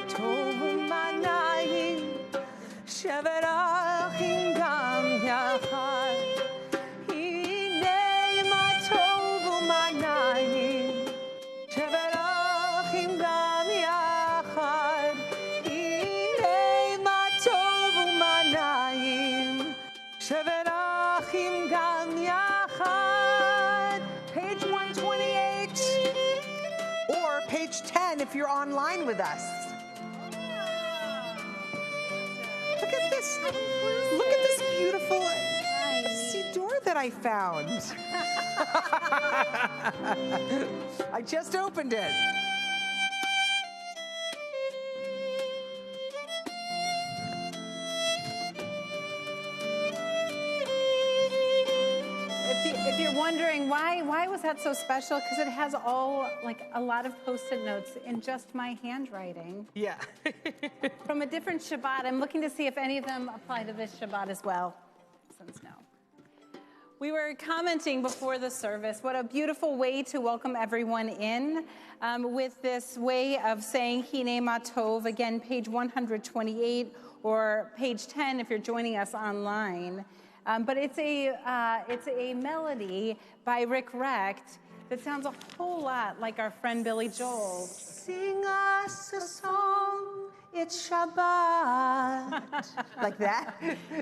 טוב ומנעים שבת אחים גם יחד הנה מה טוב ומנעים שבת אחים גם יחד הנה מה טוב ומנעים שבת אחים גם יחד. Page 128 or page 10 if you're online with us. Look at this. Look at this beautiful siddur that I found. I just opened it. If you're wondering why was that so special, because it has all like a lot of post-it notes in just my handwriting. Yeah. From a different Shabbat. I'm looking to see if any of them apply to this Shabbat as well. Since no. We were commenting before the service, what a beautiful way to welcome everyone in with this way of saying Hine Ma Tov, again, page 128 or page 10 if you're joining us online. But it's a melody by Rick Recht that sounds a whole lot like our friend Billy Joel. Sing us a song, it's Shabbat. Like that?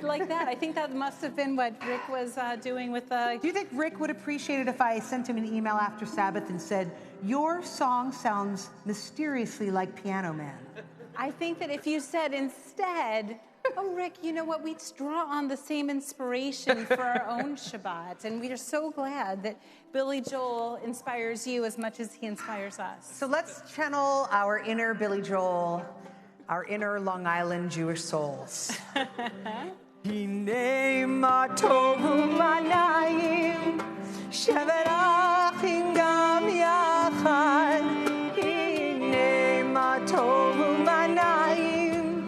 Like that. I think that must have been what Rick was doing with the... Do you think Rick would appreciate it if I sent him an email after Sabbath and said, your song sounds mysteriously like Piano Man? I think that if you said instead... Oh, Rick, you know what? We draw on the same inspiration for our own Shabbat, and we are so glad that Billy Joel inspires you as much as he inspires us. So let's channel our inner Billy Joel, our inner Long Island Jewish souls. Hine ma tov u'manayim, shevet achim gam yachad. Hine ma tov u'manayim,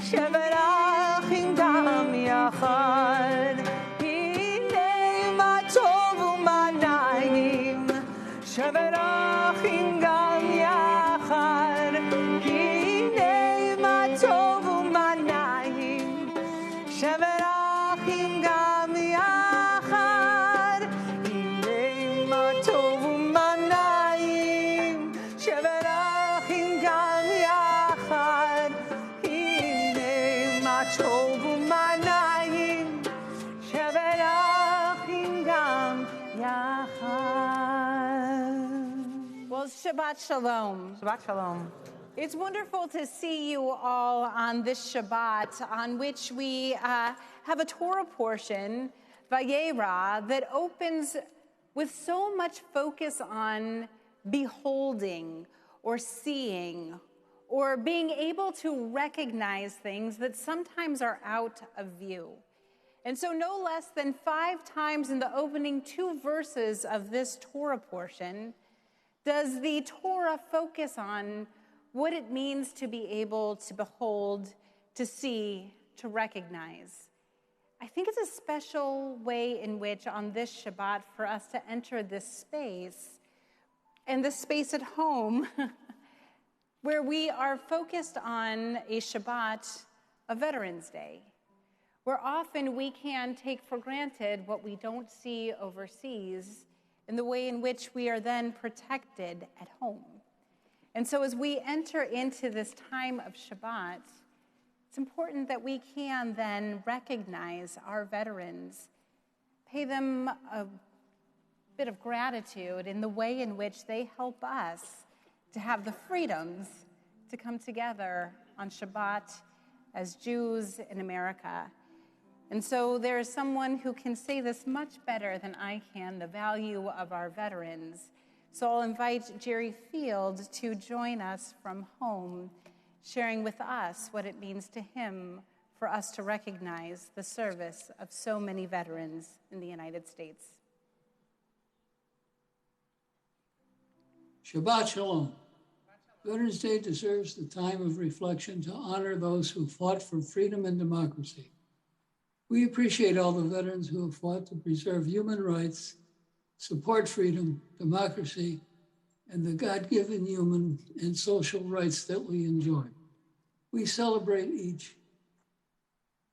shevet achim gam yachad. Hine ma tov u'manayim, shevet achim gam yachad. Hine ma tov u'manayim, shevet achim gam yachad. Hine ma tov u'manayim, shevet achim gam yachad. Hine ma tov u'manayim, shevet achim gam yachad. Well, Shabbat Shalom. Shabbat Shalom. It's wonderful to see you all on this Shabbat, on which we have a Torah portion, Vayera, that opens with so much focus on beholding or seeing or being able to recognize things that sometimes are out of view. And so no less than 5 times in the opening 2 verses of this Torah portion does the Torah focus on what it means to be able to behold, to see, to recognize. I think it's a special way in which on this Shabbat for us to enter this space, and this space at home, where we are focused on a Shabbat, a Veterans Day, where often we can take for granted what we don't see overseas in the way in which we are then protected at home. And so as we enter into this time of Shabbat, it's important that we can then recognize our veterans, pay them a bit of gratitude in the way in which they help us to have the freedoms to come together on Shabbat as Jews in America. And so there is someone who can say this much better than I can, the value of our veterans. So I'll invite Jerry Field to join us from home, sharing with us what it means to him for us to recognize the service of so many veterans in the United States. Shabbat Shalom. Veterans Day deserves the time of reflection to honor those who fought for freedom and democracy. We appreciate all the veterans who have fought to preserve human rights, support freedom, democracy, and the God-given human and social rights that we enjoy. We celebrate each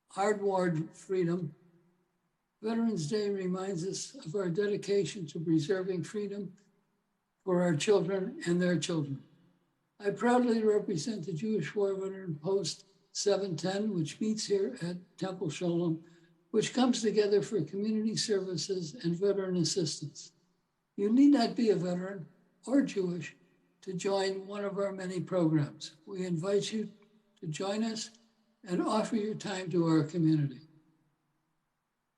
hard-won freedom. Veterans Day reminds us of our dedication to preserving freedom for our children and their children. I proudly represent the Jewish War Veteran Post 710, which meets here at Temple Sholom, which comes together for community services and veteran assistance. You need not be a veteran or Jewish to join one of our many programs. We invite you to join us and offer your time to our community.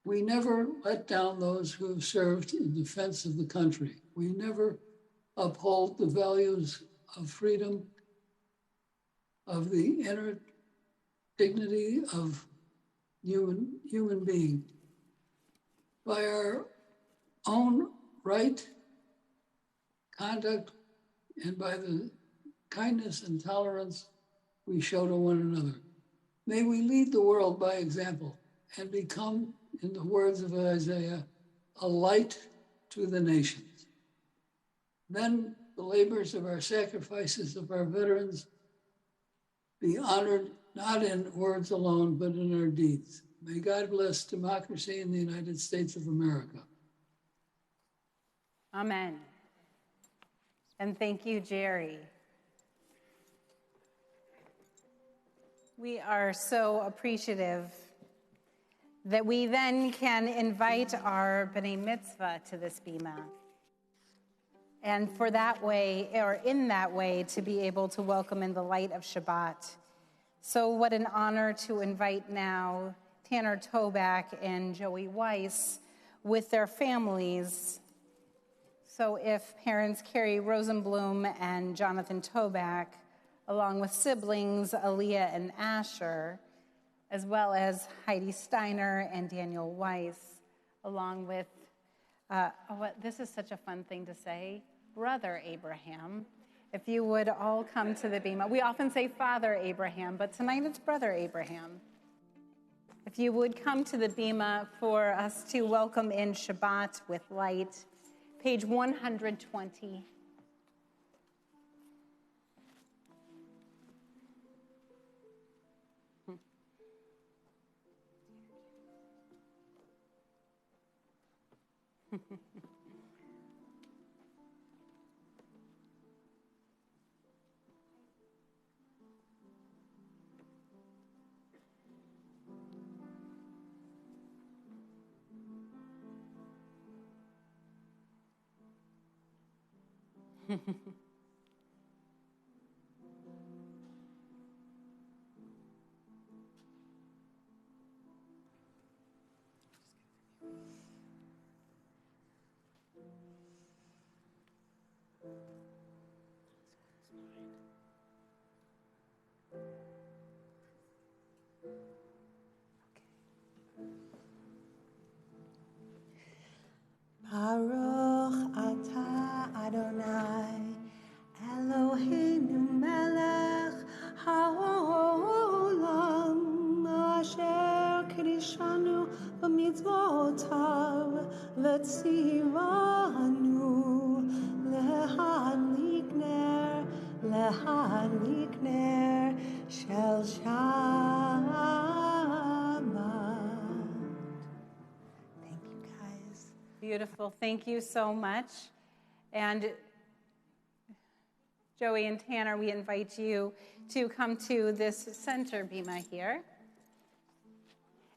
We never let down those who have served in defense of the country. We never uphold the values of freedom, of the inner dignity of human being. By our own right conduct and by the kindness and tolerance we show to one another. May we lead the world by example and become, in the words of Isaiah, a light to the nations. Then the labors of our sacrifices of our veterans be honored not in words alone, but in our deeds. May God bless democracy in the United States of America. Amen. And thank you, Jerry. We are so appreciative that we then can invite our B'nai Mitzvah to this Bima. And for that way, or in that way, to be able to welcome in the light of Shabbat. So what an honor to invite now Tanner Toback and Joey Weiss with their families. So if parents Carrie Rosenblum and Jonathan Toback, along with siblings Aaliyah and Asher, as well as Heidi Steiner and Daniel Weiss, along with, this is such a fun thing to say, Brother Abraham. If you would all come to the Bima. We often say Father Abraham, but tonight it's Brother Abraham. If you would come to the Bima for us to welcome in Shabbat with light, page 120. Baruch atah Adonai Eloheinu melech haolam asher kiddushanu b'mitzvotav v'tzivanu lehadlik ner shel Shabbat. Thank you, guys. Beautiful. Thank you so much. And Joey and Tanner, we invite you to come to this center Bima here.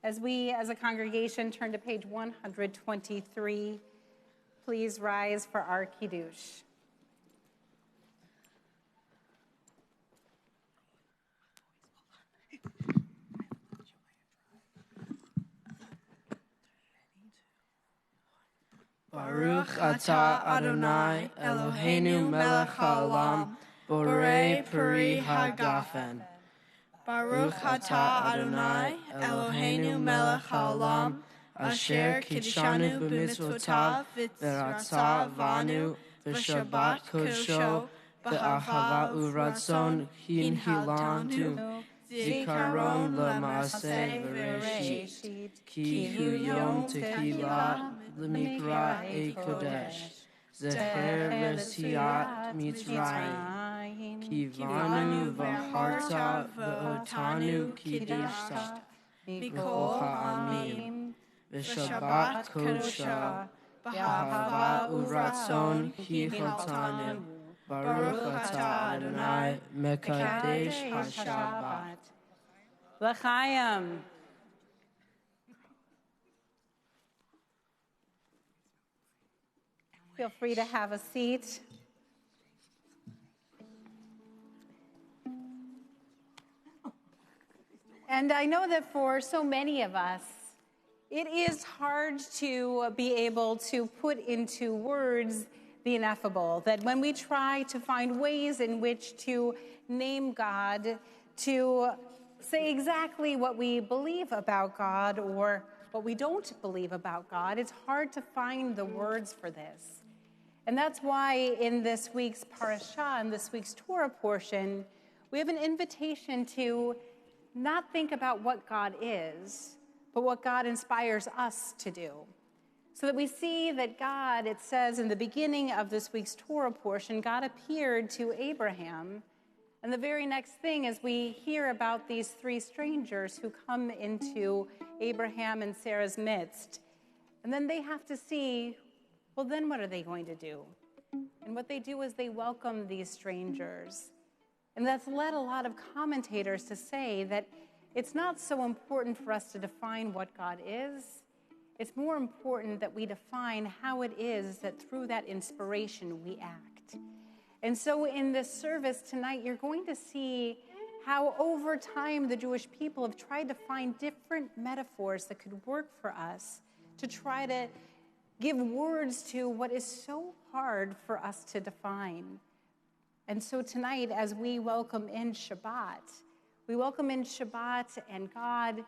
As we, as a congregation, turn to page 123, please rise for our Kiddush. Baruch atah Adonai Eloheinu melech haolam borei peri hagafen. Baruch atah Adonai Eloheinu melech haolam asher kiddushanu b'mitzvotav v'ratzah vanu v'shabbat kodsho b'ahava u'ratzon hinhilantu zikaron l'maaseh v'reshit ki hu yom tehillah l'mikra kodesh zecher l'siyat mitzrayim ki vanu v'harta ata ve'otanu kiddishta mikol ha'amim v'shabbat kodesha b'ahava u'ratzon hichotanu Baruch atah Adonai mekadesh haShabbat. L'chaim. Feel free to have a seat. And I know that for so many of us, it is hard to be able to put into words the ineffable, that when we try to find ways in which to name God, to say exactly what we believe about God or what we don't believe about God, it's hard to find the words for this. And that's why in this week's parashah, in this week's Torah portion, we have an invitation to not think about what God is, but what God inspires us to do. So that we see that God, it says in the beginning of this week's Torah portion, God appeared to Abraham. And the very next thing is we hear about these three strangers who come into Abraham and Sarah's midst. And then they have to see, well, then what are they going to do? And what they do is they welcome these strangers. And that's led a lot of commentators to say that it's not so important for us to define what God is. It's more important that we define how it is that through that inspiration we act. And so in this service tonight, you're going to see how over time the Jewish people have tried to find different metaphors that could work for us to try to give words to what is so hard for us to define. And so tonight, as we welcome in Shabbat and God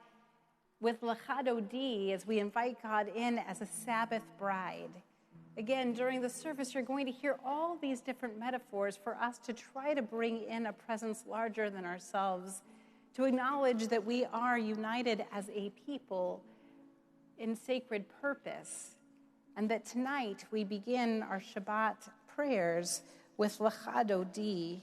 with Lecha Dodi, as we invite God in as a Sabbath bride. Again, during the service, you're going to hear all these different metaphors for us to try to bring in a presence larger than ourselves, to acknowledge that we are united as a people in sacred purpose, and that tonight we begin our Shabbat prayers with Lecha Dodi.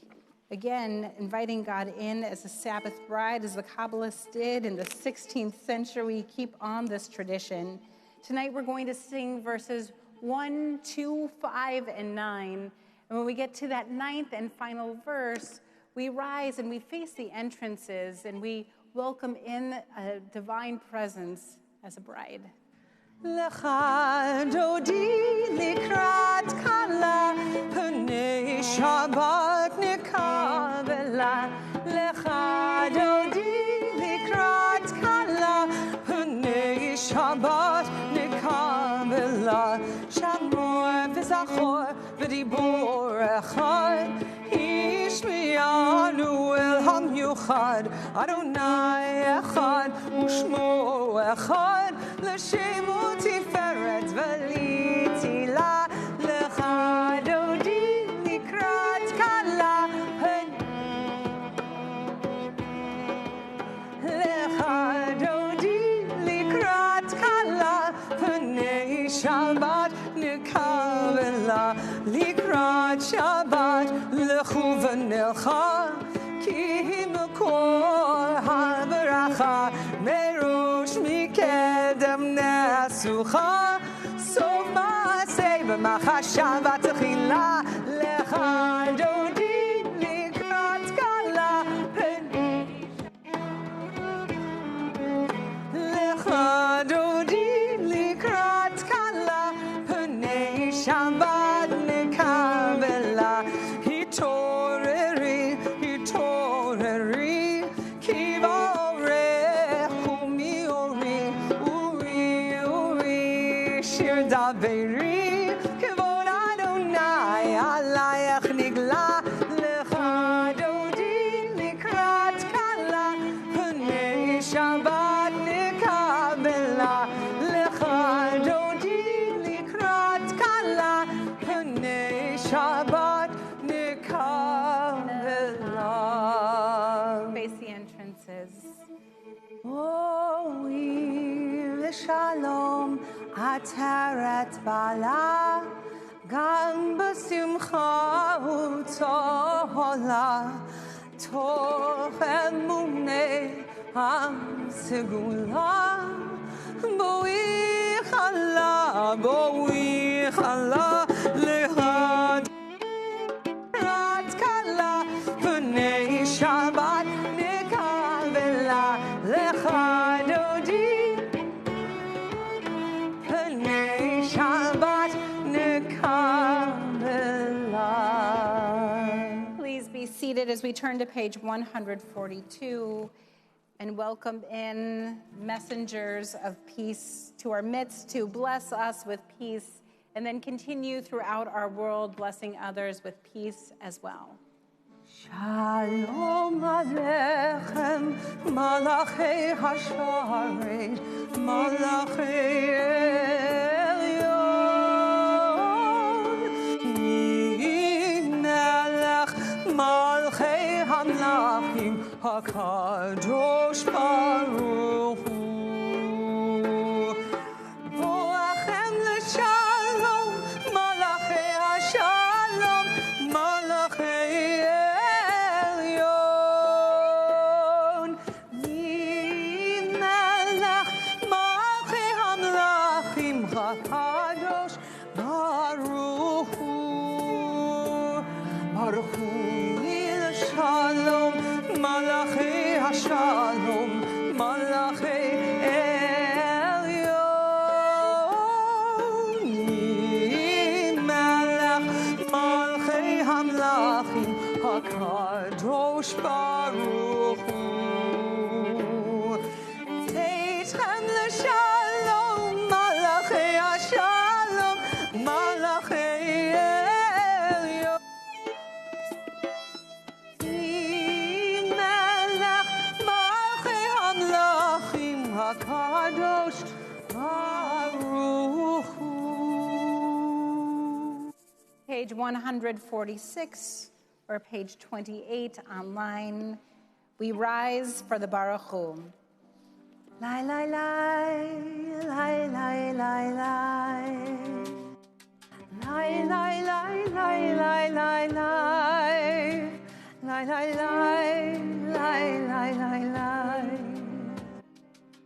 Again, inviting God in as a Sabbath bride, as the Kabbalists did in the 16th century. We keep on this tradition. Tonight we're going to sing verses 1, 2, 5, and 9. And when we get to that 9th and final verse, we rise and we face the entrances and we welcome in a divine presence as a bride. Lecha Dodi likrat kala pnei Shabbat nikabela. Lecha Dodi likrat kala pnei Shabbat nikabela. Shamor v'zachor v'dibor echad Ishmianu el hamyuchad Adonai echad u'shmo echad L'shemo tiferet v'litila Lecha Dodi likrat kala Lecha Dodi likrat kala Pnei Shabbat nikabela Likrat Shabbat lechu v'nelcha Ki mekor ha'beracha Merosh mikedem nesucha Sof ma'aseh b'machashav v'techila Lecha Dodi likrat kala Lecha Dodi likrat kala Pnei Shabbat nikabela Hitoreri Ki v'orech u'mi'ori Uri shir daveri Kevod Adonai alayach nigla Lecha Dodi likrat kala Pnei Shabbat nikabela Lecha Dodi likrat kala Pnei Shabbat nikabela. Face the entrances. Oh, Shalom, Ateret Bala, Gam B'Simcha U'Tola, Toch אמוני הסגולה בואי חלה להד רת קלה פני שבת נקבלה לך דודי פני שבת נקבלה. Please be seated as we turn to page 142 and welcome in messengers of peace to our midst to bless us with peace and then continue throughout our world blessing others with peace as well. Shalom Aleichem, Malachei Hasharet, Malachei Elyon, Melech Malchei Hamlachim, HaKadosh Baruch Hu. Boachem l'shalom, Malachei Hashalom, Malachei Elyon, Melech Malchei Hamlachim, HaKadosh Baruch Hu. Baruch Hu l'shalom, Malachei Hashalom, Malachei Elyon, Melech Malchei Hamlachim, HaKadosh Baruch Hu. Teitchem l'shalom, Malachei Hashalom, Malachei Elyon, Melech Malchei Hamlachim, HaKadosh Baruch Hu. Page 146 or page 28 online, we rise for the Baruch Hu. Lai, lai, lai, lai, lai, lai, lai. Lai, lai, lai, lai, lai, lai, lai. Lai, lai, lai, lai, lai, lai, lai.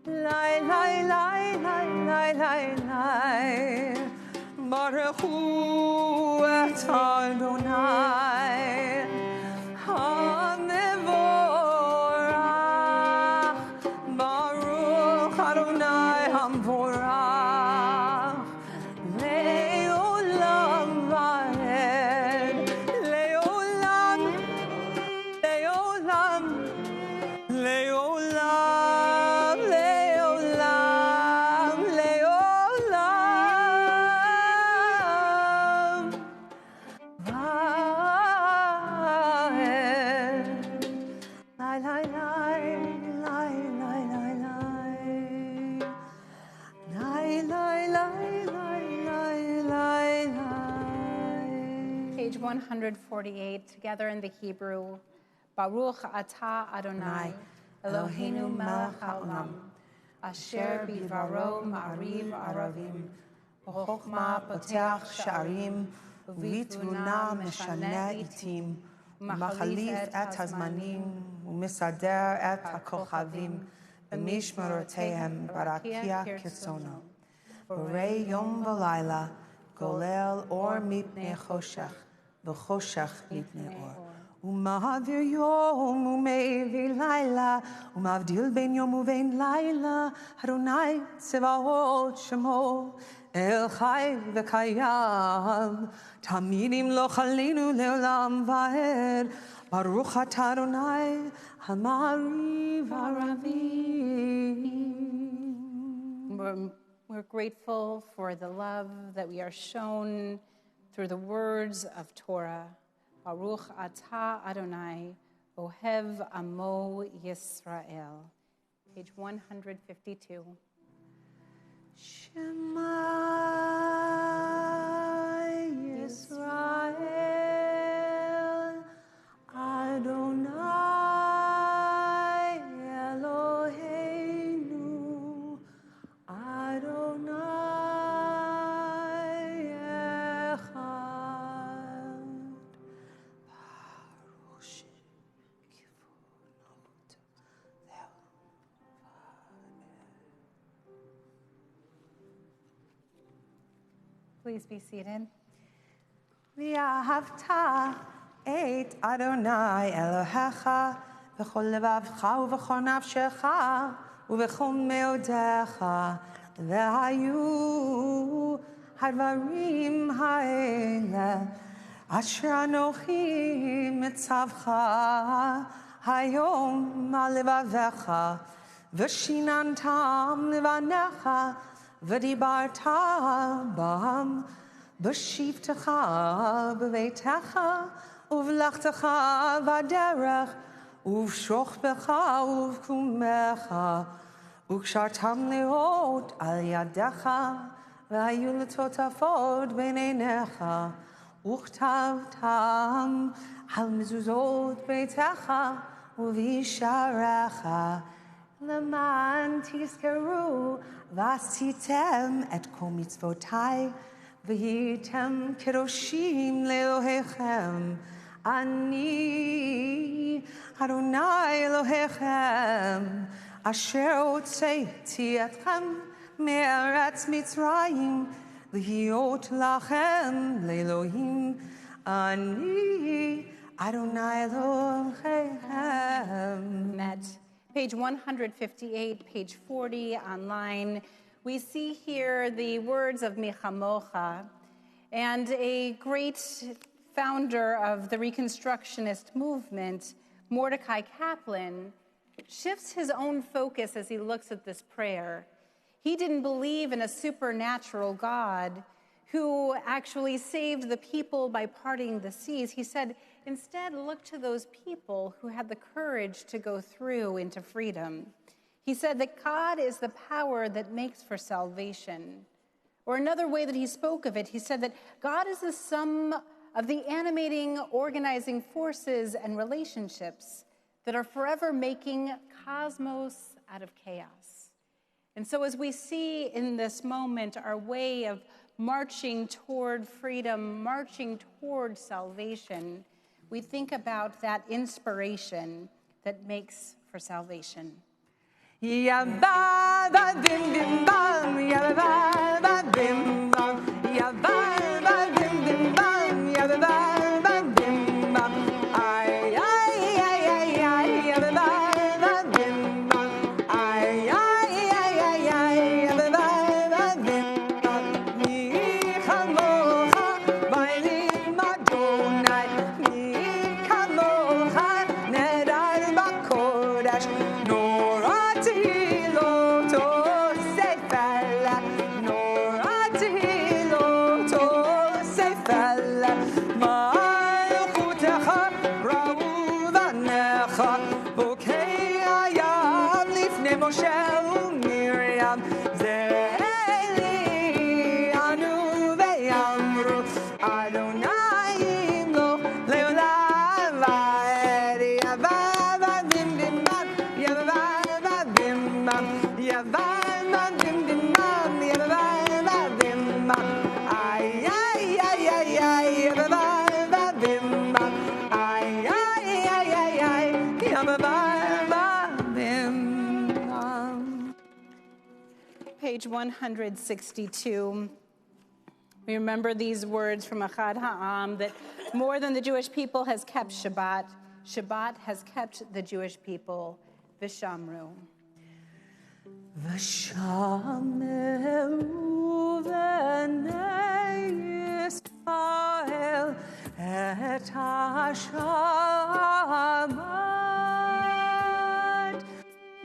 Lai, lai, lai, lai, lai, lai, lai. Baruch Hu et Adonai HaMevorach, Baruch Adonai HaMevorach, Le'olam va'ed, Le'olam, Le'olam, Le'olam, Le'olam, Le'olam va'ed. Lai, lai, lai, lai, lai, lai, lai. Lai, lai, lai, lai, lai, lai, lai. Page 148, together in the Hebrew, Baruch Atah Adonai, Eloheinu melech haolam, asher bidvaro ma'ariv aravim, בחוכמה פותח שערים, ובתבונה משנה עתים, ומחליף את הזמנים, ומסדר את הכוכבים, במשמרותיהם ברקיע כרצונו. בורא יום ולילה, גולל אור מפני חושך, וחושך מפני אור. ומעביר יום ומעביר לילה, ומבדיל בין יום ובין לילה, אדוני צבאות שמו, אל חי וקיים, תמיד ימלוך עלינו לעולם ועד, ברוך אתה אדוני המעריב ערבים. We're grateful for the love that we are shown through the words of Torah. Baruch Atah Adonai, Ohev Amo Yisrael. Page 152. Shema Yisrael, Adonai Eloheinu, Adonai Echad. Baruch Please be seated. ואהבת את אדוני אלוהיך בכל לבבך ובכל נפשך ובכל מאודיך, והיו הדברים האלה אשר אנוכי מצווך היום על לבביך, ושיננתם לבניך ודיברת בם בשבתך בביתך ובלכתך בדרך ובשוכבך ובקומך, וקשרתם לאות על ידך, והיו לטוטפות בין עיניך, וכתבתם על מזוזות ביתך ובשעריך, למען תזכרו ועשיתם את כל מצוותיי, והייתם קדושים לאלוהיכם. אני אדוני אלוהיכם, אשר הוצאתי אתכם מארץ מצרים, להיות לכם לאלוהים. אני אדוני אלוהיכם. Met. Page 158, page 40 online. We see here the words of Michamocha, and a great founder of the Reconstructionist movement, Mordecai Kaplan, shifts his own focus as he looks at this prayer. He didn't believe in a supernatural God who actually saved the people by parting the seas. He said, instead, look to those people who had the courage to go through into freedom. He said that God is the power that makes for salvation. Or another way that he spoke of it, he said that God is the sum of the animating, organizing forces and relationships that are forever making cosmos out of chaos. And so as we see in this moment our way of marching toward freedom, marching toward salvation, we think about that inspiration that makes for salvation. Ya ba ba bim bim bam, ya ba ba bim bam, ya ba ba bim bim bam, ya ba ba bim bam. Ay ay ay ay ay, ya ba ba bim bam. Ay ay ay ay ay, ya ba ba bim bam. Mi chamocha, bailim Adonai. Mi chamocha, nedar b'kodesh. Page 162. We remember these words from Achad Ha'am that more than the Jewish people has kept Shabbat, Shabbat has kept the Jewish people. V'shamru. V'shamru v'nei Yisrael et ha-Shabbat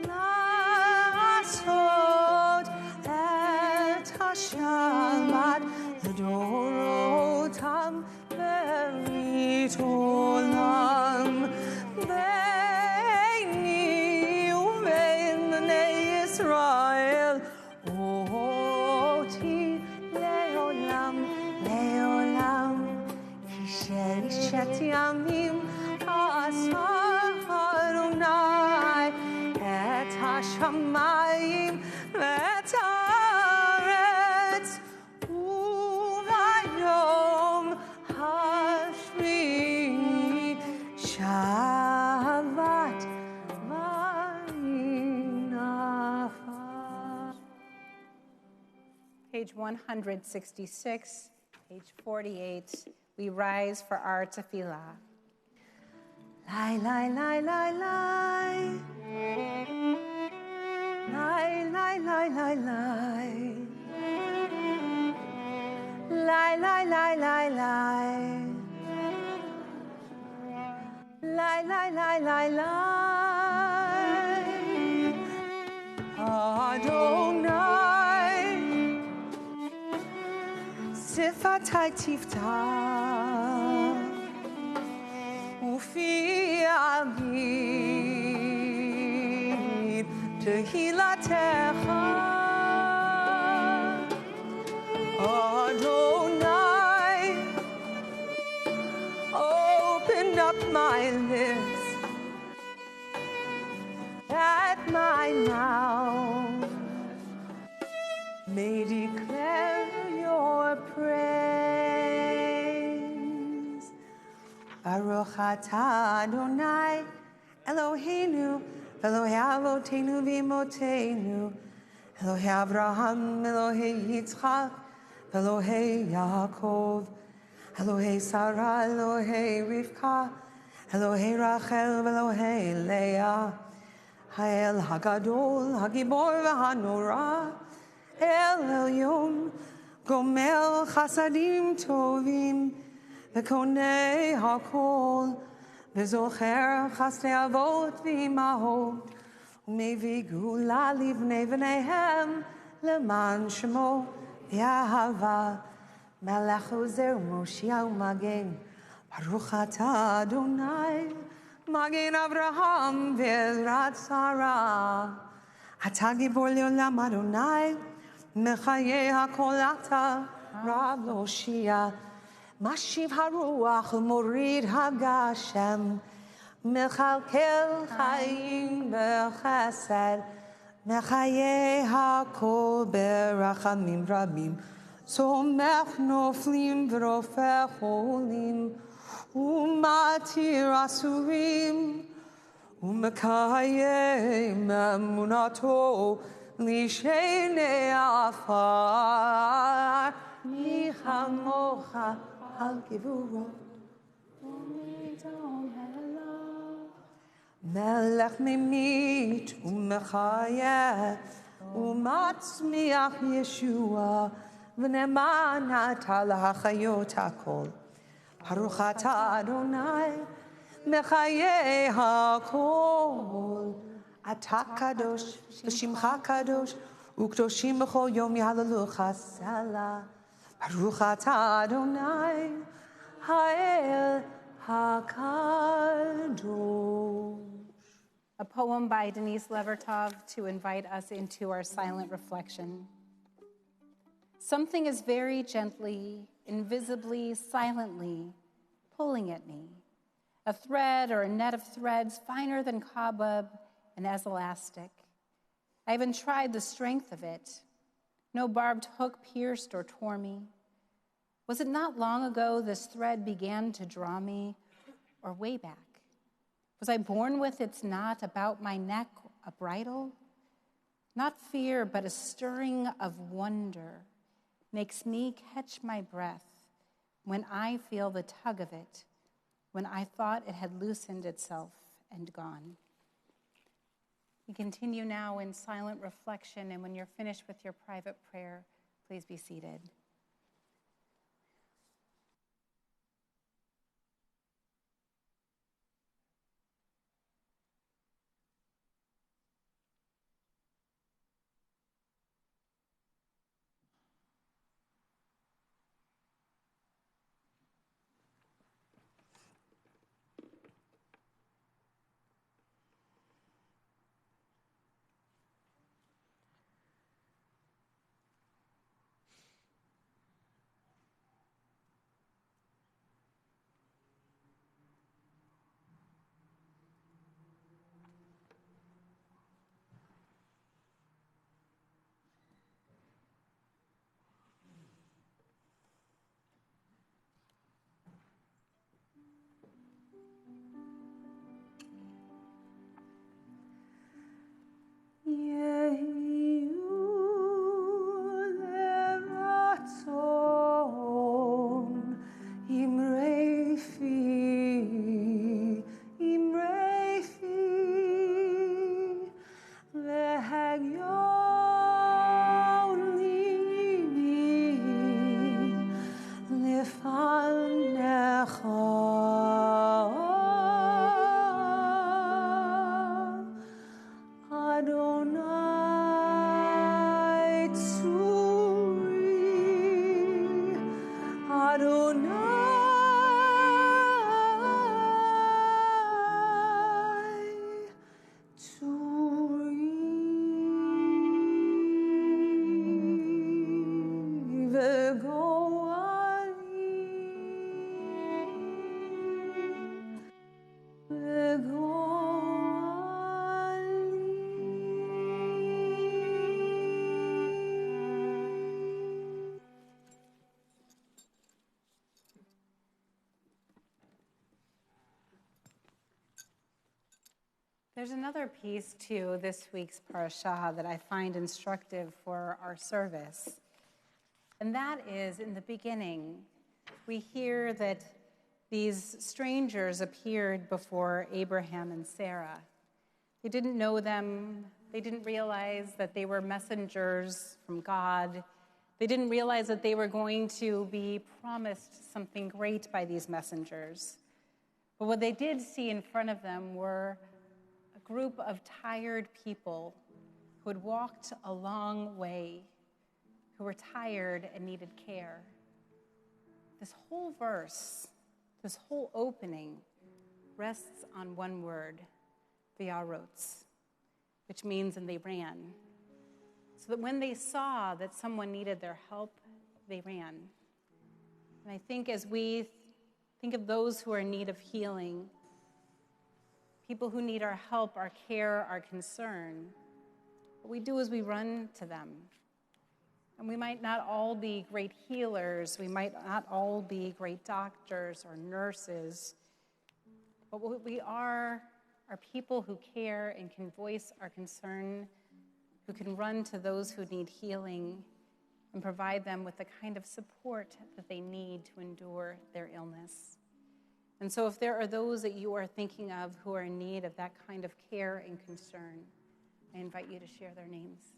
la'asot et ha-Shabbat l'dorotam berit olam beini uvein bnei Yisrael oti leolam leolam kishet yamim asa Adonai et hashamayim et haaretz uvayom hashvi'i Shabbat vayinacha. page 166, page 48. We rise for our tefillah. Lai, lai, lai, lai, lai. Lai, lai, lai, lai, lai. Lai, lai, lai, lai, lai. Lai, lai, lai, lai, lai. Adonai, sifatai tiftach, ufi agid tehilatecha. Adonai, open up my lips, that my mouth may declare your praise. Baruch atah Adonai Eloheinu, Elohei Avoteinu v'Imotenu, Elohei Avraham, Elohei Yitzchak, Elohei Yaakov, Elohei Sarah, Elohei Rivka, Elohei Rachel, Elohei Leah, Ha'el Hagadol, Hagibor v'Hanora, El Elyon, Gomel Chasadim Tovim, V'Konei Hakol, V'Zocher Chasdei Avot v'Imahot, U'Mevii Gula Livnei V'neihem, Leman Shemo V'Ahava, Melech Ozer Moshiach U'Magen, Baruch atah Adonai, Magen Avraham Ve'ezrat Sarah, Atah Gibor Le'olam Adonai, Mechayeh HaKol Atah, Rab Loshia, Mashiv HaRuach U'Morid HaGashem, Mechalkel Chaim B'Chesed, Mechayeh HaKol B'Rachamim Rabim, Somech Noflim V'Rofech Olim, Umatir Asurim, Umekayem Emunato, Lishenei Afar, Nichamocha Al Gevurot, Melech Mimit, Umechayeh, Umatzmiach Yeshua, V'neman Atal HaChayot HaKol. Baruch atah Adonai, Mechayeh HaKol. Atah Kadosh, V'Shimcha Kadosh, U'Kdoshim B'chol Yom Yahalelucha Selah. Baruch atah Adonai, Ha'el HaKadosh. A poem by Denise Levertov to invite us into our silent reflection. Something is very gently, invisibly, silently pulling at me. A thread or a net of threads finer than cobweb and as elastic. I even tried the strength of it. No barbed hook pierced or tore me. Was it not long ago this thread began to draw me, or way back? Was I born with its knot about my neck, a bridle? Not fear, but a stirring of wonder makes me catch my breath when I feel the tug of it, when I thought it had loosened itself and gone. We continue now in silent reflection, and when you're finished with your private prayer, please be seated. There's another piece to this week's parashah that I find instructive for our service. And that is, in the beginning, we hear that these strangers appeared before Abraham and Sarah. They didn't know them. They didn't realize that they were messengers from God. They didn't realize that they were going to be promised something great by these messengers. But what they did see in front of them were a group of tired people who had walked a long way, who were tired and needed care. This whole verse, this whole opening, rests on one word, v'yarotz, which means, and they ran. So that when they saw that someone needed their help, they ran. And I think as we think of those who are in need of healing, people who need our help, our care, our concern, what we do is we run to them. And we might not all be great healers, we might not all be great doctors or nurses, but what we are people who care and can voice our concern, who can run to those who need healing and provide them with the kind of support that they need to endure their illness. And so if there are those that you are thinking of who are in need of that kind of care and concern, I invite you to share their names.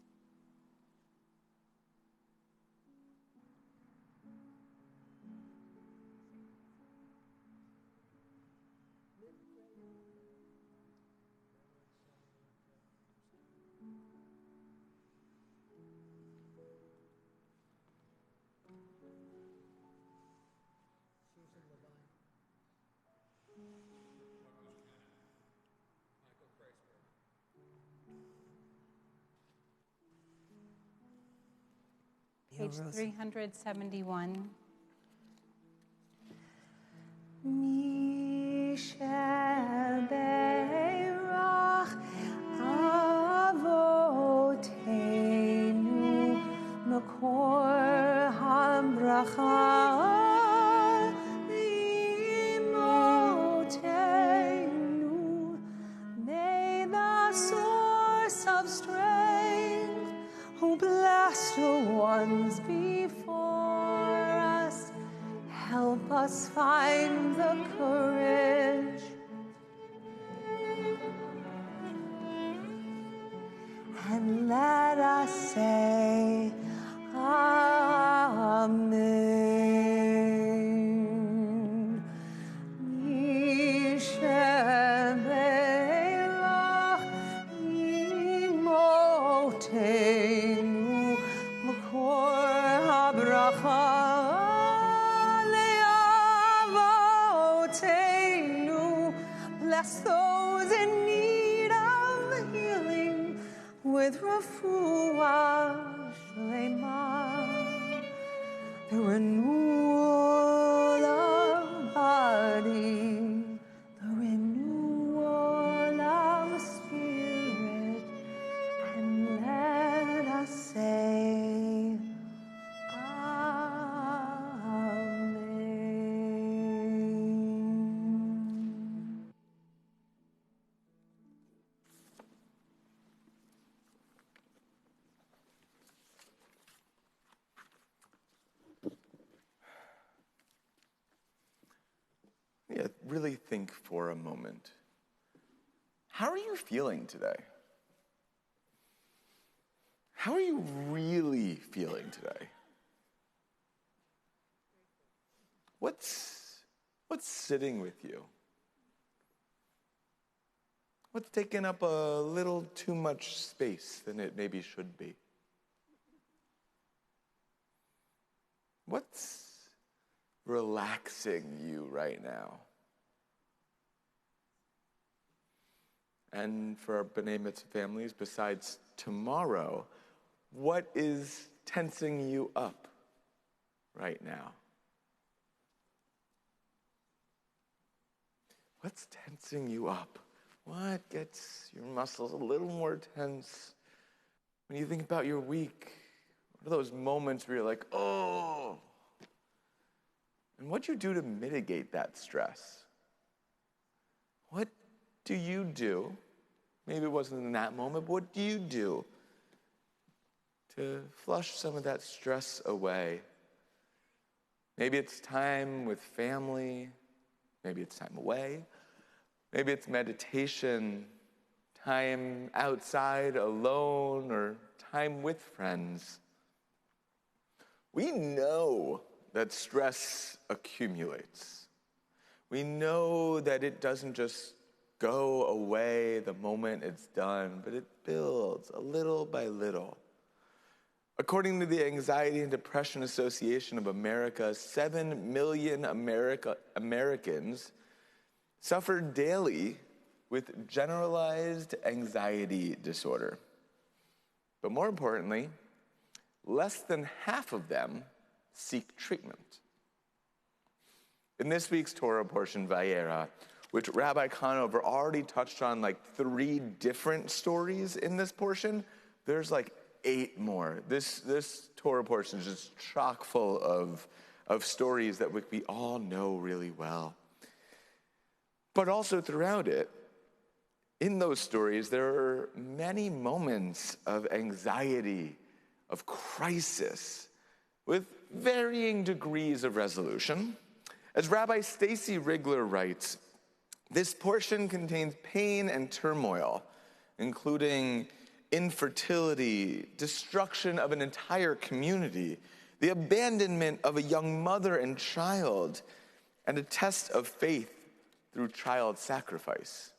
Page 371. Mishaberach Avotenu Makor HaBracha Imotenu. May the source of strength, who blessed the ones before us, help us find the courage and let us say Amen. Mishaberach Imotenu Makor HaBracha Le'avotenu. Bless those in need of healing with refuah shlema, the renewal of body, the renewal of spirit, and let us say Amen. Yeah, really think for a moment. How are you feeling today? How are you really feeling today? What's sitting with you? What's taking up a little too much space than it maybe should be? What's relaxing you right now? And for our B'nai Mitzvah families, besides tomorrow, what is tensing you up right now? What's tensing you up? What gets your muscles a little more tense when you think about your week? What are those moments where you're like, oh? And what do you do to mitigate that stress? What do you do Maybe it wasn't in that moment, but what do you do to flush some of that stress away? Maybe it's time with family. Maybe it's time away. Maybe it's meditation, time outside alone, or time with friends. We know that stress accumulates. We know that it doesn't just go away the moment it's done, but it builds a little by little. According to the Anxiety and Depression Association of America, 7 million Americans suffer daily with generalized anxiety disorder. But more importantly, less than half of them seek treatment. In this week's Torah portion, Vayera, which Rabbi Conover already touched on like 3 different stories in this portion, there's like 8 more. This Torah portion is just chock full of stories that we all know really well. But also throughout it, in those stories, there are many moments of anxiety, of crisis, with varying degrees of resolution. As Rabbi Stacy Rigler writes, this portion contains pain and turmoil, including infertility, destruction of an entire community, the abandonment of a young mother and child, and a test of faith through child sacrifice.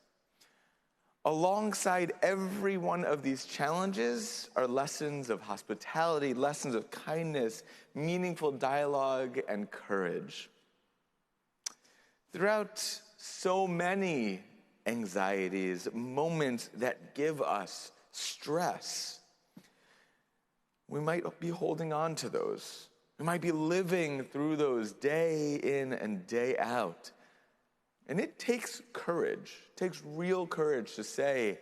Alongside every one of these challenges are lessons of hospitality, lessons of kindness, meaningful dialogue, and courage. Throughout so many anxieties, moments that give us stress, we might be holding on to those. We might be living through those day in and day out. And it takes courage, takes real courage to say,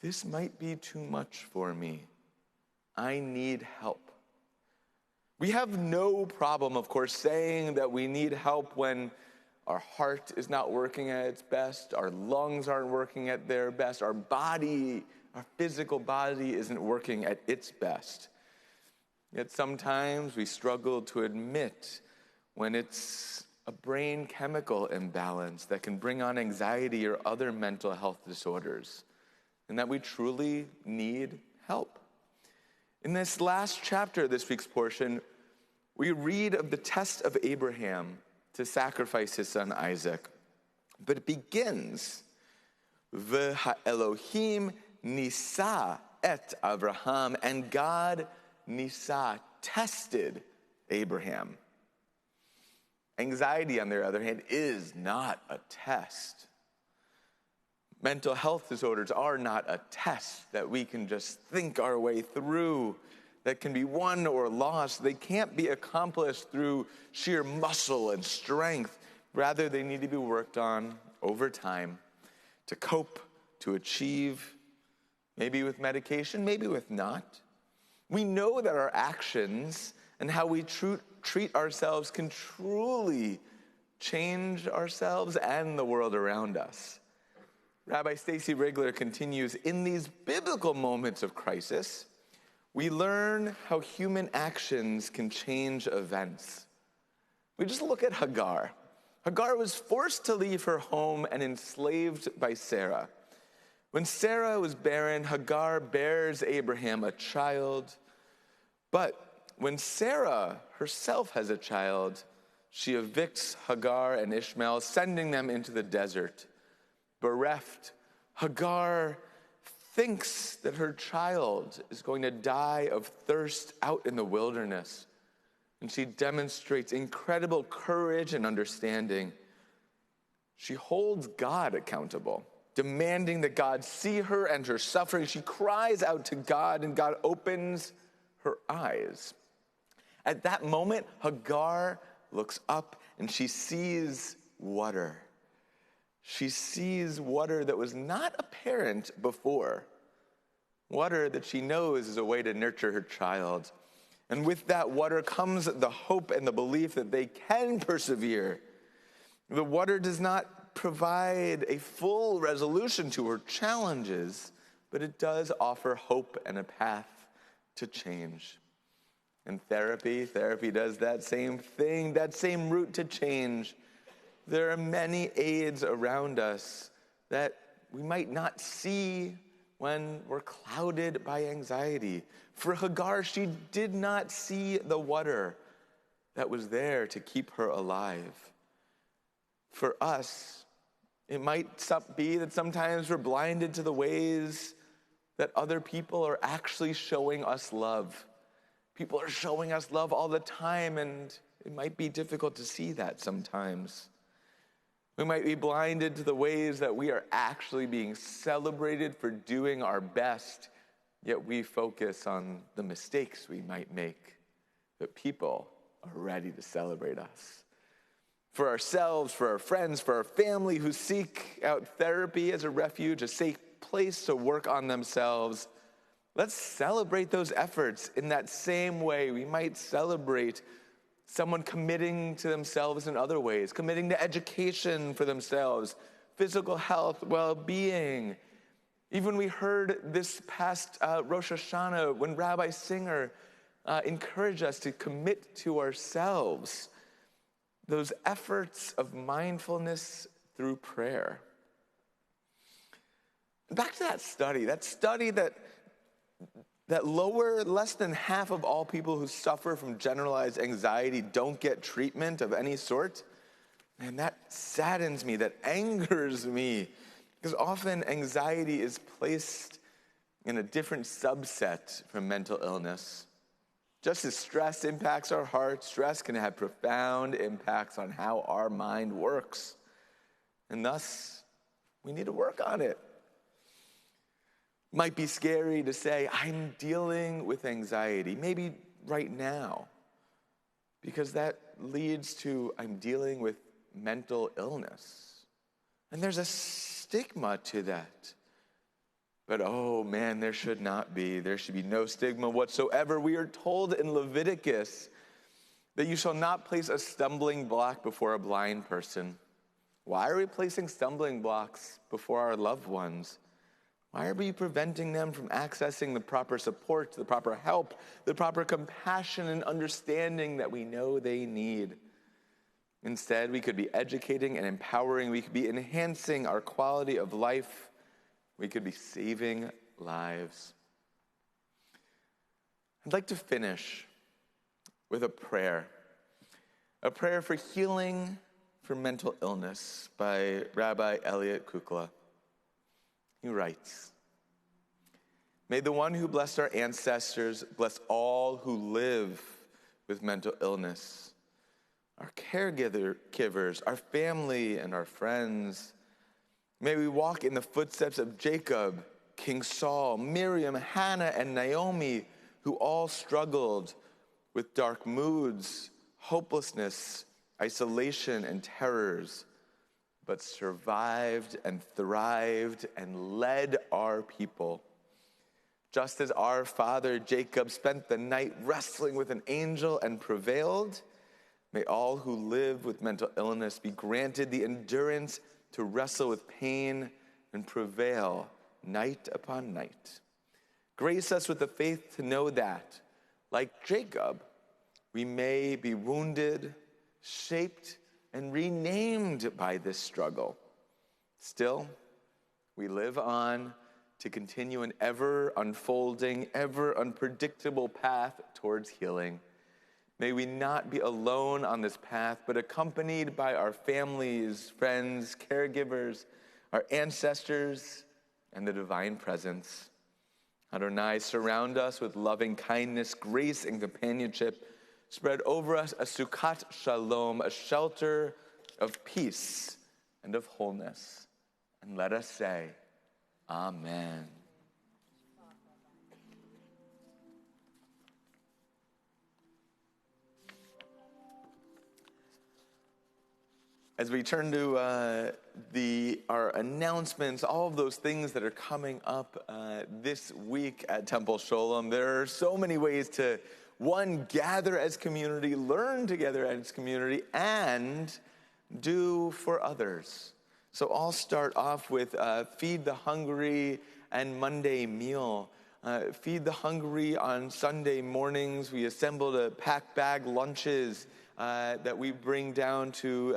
this might be too much for me. I need help. We have no problem, of course, saying that we need help when our heart is not working at its best, our lungs aren't working at their best, our body, our physical body isn't working at its best. Yet sometimes we struggle to admit when it's a brain chemical imbalance that can bring on anxiety or other mental health disorders, and that we truly need help. In this last chapter of this week's portion, we read of the test of Abraham to sacrifice his son Isaac. But it begins, V'ha'Elohim nisa et Abraham, and God nisa, tested Abraham. Anxiety, on the other hand, is not a test. Mental health disorders are not a test that we can just think our way through, that can be won or lost. They can't be accomplished through sheer muscle and strength. Rather, they need to be worked on over time to cope, to achieve, maybe with medication, maybe with not. We know that our actions and how we treat ourselves can truly change ourselves and the world around us. Rabbi Stacy Rigler continues, in these biblical moments of crisis, we learn how human actions can change events. We just look at Hagar. Hagar was forced to leave her home and enslaved by Sarah. When Sarah was barren, Hagar bears Abraham a child. But when Sarah herself has a child, she evicts Hagar and Ishmael, sending them into the desert. Bereft, Hagar thinks that her child is going to die of thirst out in the wilderness. And she demonstrates incredible courage and understanding. She holds God accountable, demanding that God see her and her suffering. She cries out to God, and God opens her eyes. At that moment, Hagar looks up and she sees water. She sees water that was not apparent before. Water that she knows is a way to nurture her child. And with that water comes the hope and the belief that they can persevere. The water does not provide a full resolution to her challenges, but it does offer hope and a path to change. And therapy does that same thing, that same route to change. There are many aids around us that we might not see when we're clouded by anxiety. For Hagar, she did not see the water that was there to keep her alive. For us, it might be that sometimes we're blinded to the ways that other people are actually showing us love. People are showing us love all the time, and it might be difficult to see that sometimes. We might be blinded to the ways that we are actually being celebrated for doing our best, yet we focus on the mistakes we might make. But people are ready to celebrate us. For ourselves, for our friends, for our family who seek out therapy as a refuge, a safe place to work on themselves, let's celebrate those efforts in that same way we might celebrate someone committing to themselves in other ways, committing to education for themselves, physical health, well-being. Even we heard this past Rosh Hashanah when Rabbi Singer encouraged us to commit to ourselves, those efforts of mindfulness through prayer. Back to that study that less than half of all people who suffer from generalized anxiety don't get treatment of any sort. And that saddens me, that angers me, because often anxiety is placed in a different subset from mental illness. Just as stress impacts our heart, stress can have profound impacts on how our mind works. And thus, we need to work on it. Might be scary to say, I'm dealing with anxiety, maybe right now, because that leads to I'm dealing with mental illness. And there's a stigma to that. But oh man, there should not be. There should be no stigma whatsoever. We are told in Leviticus that you shall not place a stumbling block before a blind person. Why are we placing stumbling blocks before our loved ones? Why are we preventing them from accessing the proper support, the proper help, the proper compassion and understanding that we know they need? Instead, we could be educating and empowering. We could be enhancing our quality of life. We could be saving lives. I'd like to finish with a prayer for healing for mental illness by Rabbi Elliot Kukla. He writes, "May the one who blessed our ancestors bless all who live with mental illness, our caregivers, our family, and our friends. May we walk in the footsteps of Jacob, King Saul, Miriam, Hannah, and Naomi, who all struggled with dark moods, hopelessness, isolation, and terrors, but survived and thrived and led our people. Just as our father Jacob spent the night wrestling with an angel and prevailed, may all who live with mental illness be granted the endurance to wrestle with pain and prevail night upon night. Grace us with the faith to know that, like Jacob, we may be wounded, shaped, and renamed by this struggle. Still, we live on to continue an ever unfolding, ever unpredictable path towards healing. May we not be alone on this path, but accompanied by our families, friends, caregivers, our ancestors, and the divine presence. Adonai, surround us with loving kindness, grace, and companionship. Spread over us a Sukkot Shalom, a shelter of peace and of wholeness. And let us say, Amen. As we turn to our announcements, all of those things that are coming up this week at Temple Sholom, there are so many ways to, one, gather as community, learn together as community, and do for others. So I'll start off with Feed the Hungry and Monday Meal. Feed the Hungry on Sunday mornings. We assemble to pack bag lunches that we bring down to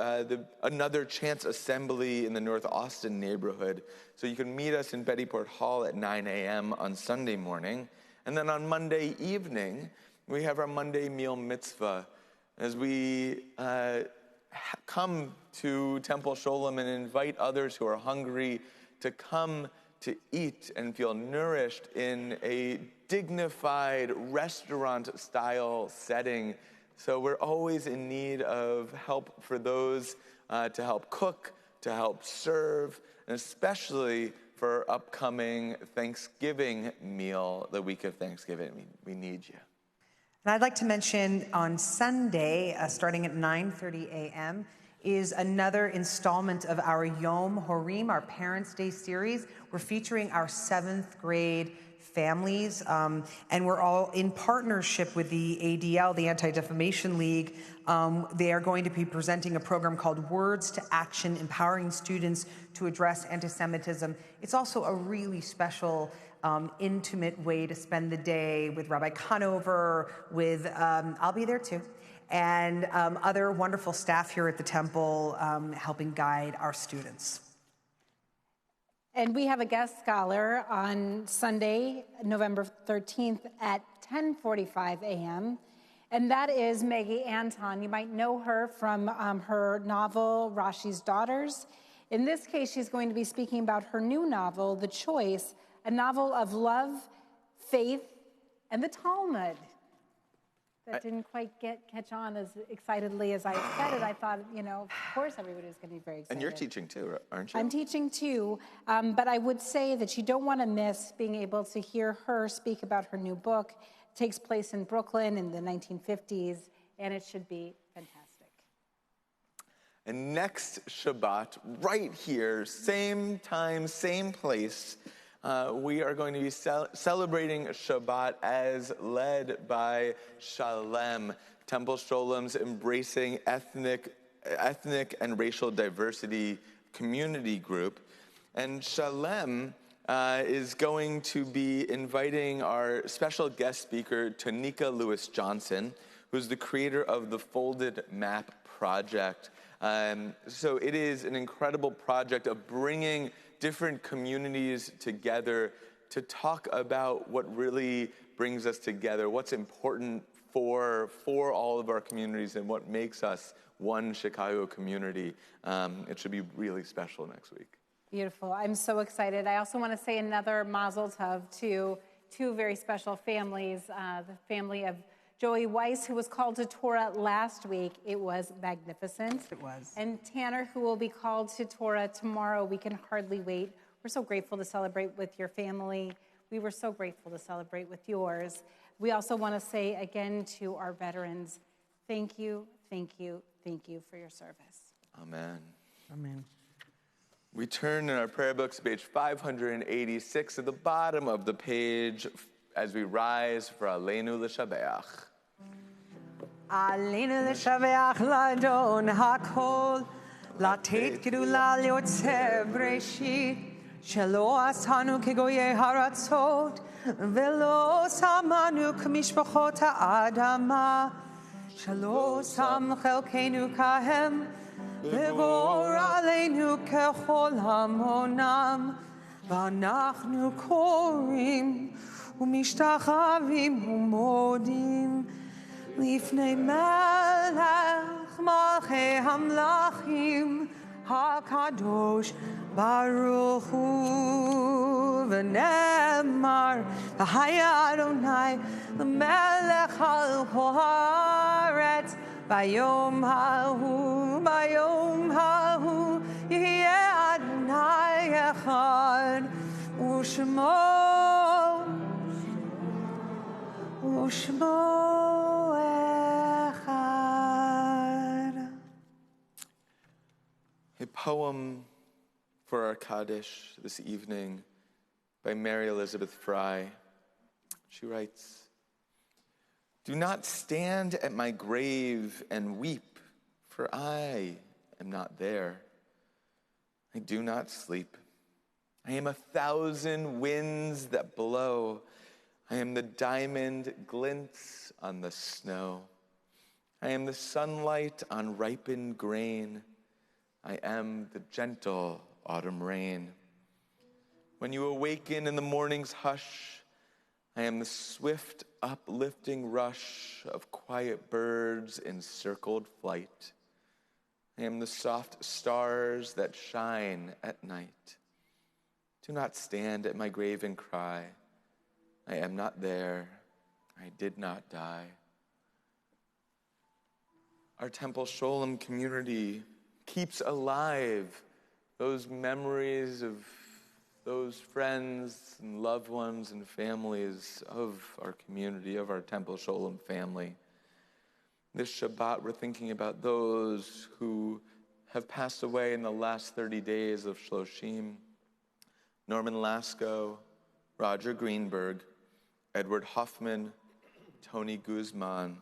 Another Chance Assembly in the North Austin neighborhood. So you can meet us in Bettyport Hall at 9 a.m. on Sunday morning. And then on Monday evening, we have our Monday Meal Mitzvah. As we come to Temple Sholem and invite others who are hungry to come to eat and feel nourished in a dignified restaurant-style setting. So we're always in need of help for those to help cook, to help serve, and especially for upcoming Thanksgiving meal, the week of Thanksgiving. We need you. And I'd like to mention on Sunday, starting at 9:30 a.m., is another installment of our Yom Horim, our Parents' Day series. We're featuring our 7th grade families, and we're all in partnership with the ADL, the Anti-Defamation League. They are going to be presenting a program called Words to Action, Empowering Students to Address Anti-Semitism. It's also a really special intimate way to spend the day with Rabbi Conover, with, I'll be there too, and other wonderful staff here at the temple helping guide our students. And we have a guest scholar on Sunday, November 13th at 10:45 a.m., and that is Maggie Anton. You might know her from her novel, Rashi's Daughters. In this case, she's going to be speaking about her new novel, The Choice, a novel of love, faith, and the Talmud. That didn't quite catch on as excitedly as I said it. I thought, of course everybody was going to be very excited. And you're teaching too, aren't you? I'm teaching too, but I would say that you don't want to miss being able to hear her speak about her new book. It takes place in Brooklyn in the 1950s, and it should be fantastic. And next Shabbat, right here, same time, same place, we are going to be celebrating Shabbat as led by Shalem, Temple Sholem's embracing ethnic and racial diversity community group. And Shalem is going to be inviting our special guest speaker, Tonika Lewis Johnson, who's the creator of the Folded Map Project. So it is an incredible project of bringing different communities together to talk about what really brings us together, what's important for all of our communities and what makes us one Chicago community. It should be really special next week. Beautiful. I'm so excited. I also want to say another mazel tov to two very special families, the family of Joey Weiss, who was called to Torah last week. It was magnificent. It was. And Tanner, who will be called to Torah tomorrow. We can hardly wait. We're so grateful to celebrate with your family. We were so grateful to celebrate with yours. We also want to say again to our veterans, thank you, thank you, thank you for your service. Amen. Amen. We turn in our prayer books, page 586, at the bottom of the page, as we rise for Aleinu L'Shabeach. Aleinu L'Shabeach L'Adon HaKol, Latet Gedula L'Yotzeh Breshit, Shelo Asanu Kegoyei Haratzot, Velo Samanu K'mishpachot HaAdama, Shelo Sam Chelkeinu Kahem, Vegor Aleinu Kechol Hamonam, V'anachnu Korim, ומשתחווים ומודים לפני מלך מלכי המלכים הקדוש ברוך הוא ונאמר והיה אדוני למלך על כל הארץ ביום ההוא יהיה אדוני אחד ושמו A poem for our Kaddish this evening by Mary Elizabeth Fry. She writes, "Do not stand at my grave and weep, for I am not there. I do not sleep. I am 1,000 winds that blow. I am the diamond glints on the snow. I am the sunlight on ripened grain. I am the gentle autumn rain. When you awaken in the morning's hush, I am the swift uplifting rush of quiet birds in circled flight. I am the soft stars that shine at night. Do not stand at my grave and cry. I am not there. I did not die. Our Temple Sholem community keeps alive those memories of those friends and loved ones and families of our community, of our Temple Sholem family. This Shabbat, we're thinking about those who have passed away in the last 30 days of Shloshim. Norman Lasco, Roger Greenberg, Edward Hoffman, Tony Guzman,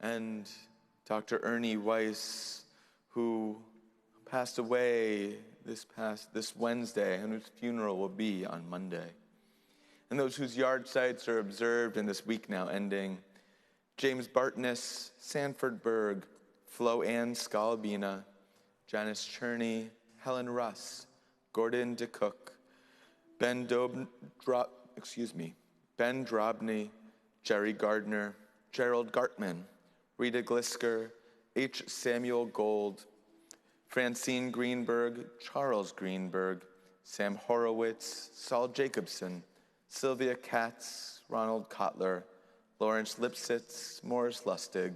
and Dr. Ernie Weiss, who passed away this Wednesday, and whose funeral will be on Monday. And those whose yard sites are observed in this week now ending: James Bartness, Sanford Berg, Flo Ann Scalabina, Janice Cherney, Helen Russ, Gordon DeCook, Ben Drobny, Jerry Gardner, Gerald Gartman, Rita Glisker, H. Samuel Gold, Francine Greenberg, Charles Greenberg, Sam Horowitz, Saul Jacobson, Sylvia Katz, Ronald Kotler, Lawrence Lipsitz, Morris Lustig,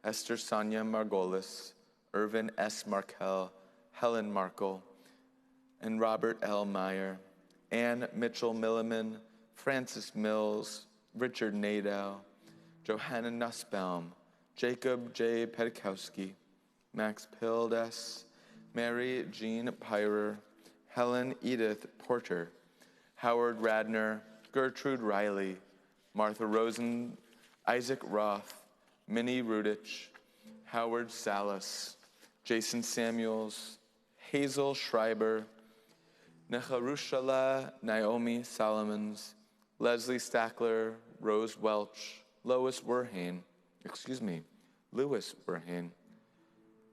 Esther Sonia Margolis, Irvin S. Markel, Helen Markle, and Robert L. Meyer, Ann Mitchell Milliman, Francis Mills, Richard Nadeau, Johanna Nussbaum, Jacob J. Pedikowski, Max Pildes, Mary Jean Pyrer, Helen Edith Porter, Howard Radner, Gertrude Riley, Martha Rosen, Isaac Roth, Minnie Rudich, Howard Salas, Jason Samuels, Hazel Schreiber, Necharushala Naomi Solomons, Leslie Stackler, Rose Welch, Louis Werhane,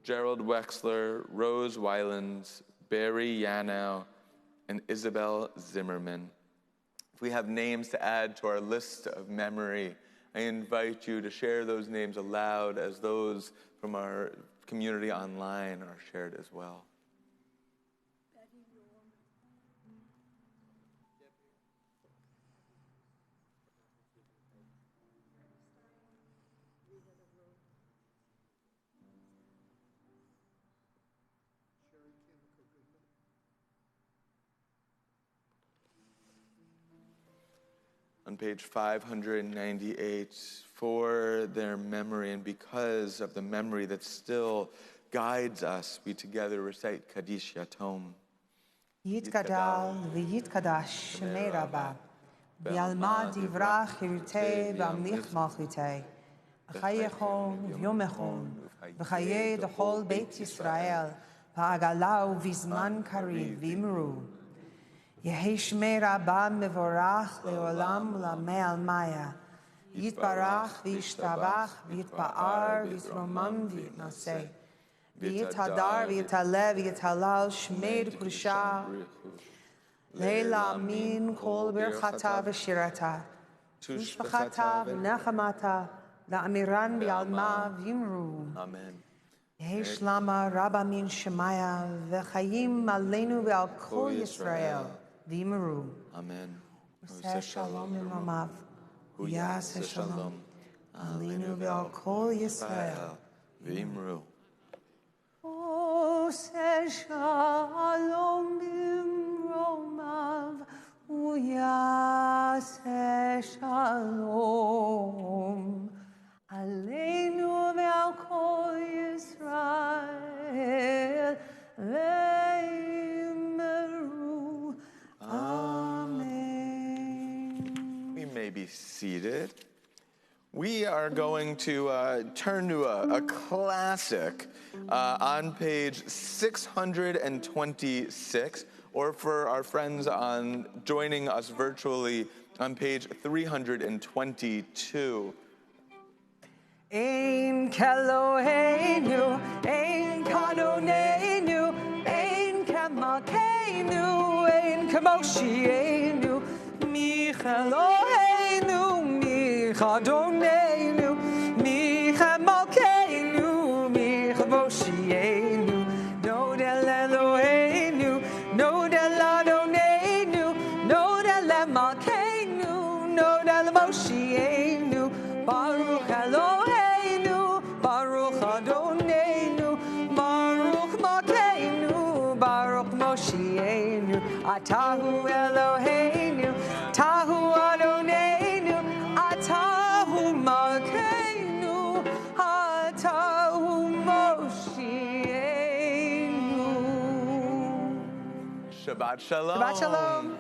Gerald Wexler, Rose Weilands, Barry Yanow, and Isabel Zimmerman. If we have names to add to our list of memory, I invite you to share those names aloud as those from our community online are shared as well. On page 598, for their memory and because of the memory that still guides us, we together recite Kaddish Yatom. Yitgadal v'yitkadash shemei Rabba, v'yalma divrach hirutei v'amlich malchutei, v'chayechon v'yomechon, v'chayei d'chol Beit Yisrael, v'agalau v'zman karim v'imru. Yehi shmei Rabba mevorach leolam u'lamei almaya, yitbarach v'yishtabach v'yitba'ar v'yitromam v'yitnaseh, v'yithadar v'yitalev v'yitalal shmei d'kusha, leila min kol birchata v'shirata, tushbachata v'nechamata, la'amiran v'yalma v'yimru. Amen. Yehi shlama Rabba min shemaya, v'chayim aleinu v'al kol Yisrael. V'yimaru. Amen. Useh shalom imamav. Uyaseh shalom. Alinu v'al kol Yisrael. V'imru. Useh shalom imamav. Uyaseh shalom. Alinu v'al kol Yisrael. V'yimaru. Amen. We may be seated. We are going to turn to a classic on page 626, or for our friends on joining us virtually on page 322. Ein Keloheinu, Ein Kadonenu, Ein Kemalkeinu, Ein Kamoshienu, Micheloheinu, Michadonenu, Michamalkeinu, Michavoshienu, Nodel Eloheinu, Nodel Adonenu, Nodel Emalkeinu, Nodel Moshienu, Baruch Eloheinu, Baruch Adonenu, Baruch Malkeinu, Baruch Moshienu, Atahu Eloheinu, Tahu Adonenu, Atahu Malkeinu, Atahu Moshienu. Shabbat Shalom. Shabbat Shalom.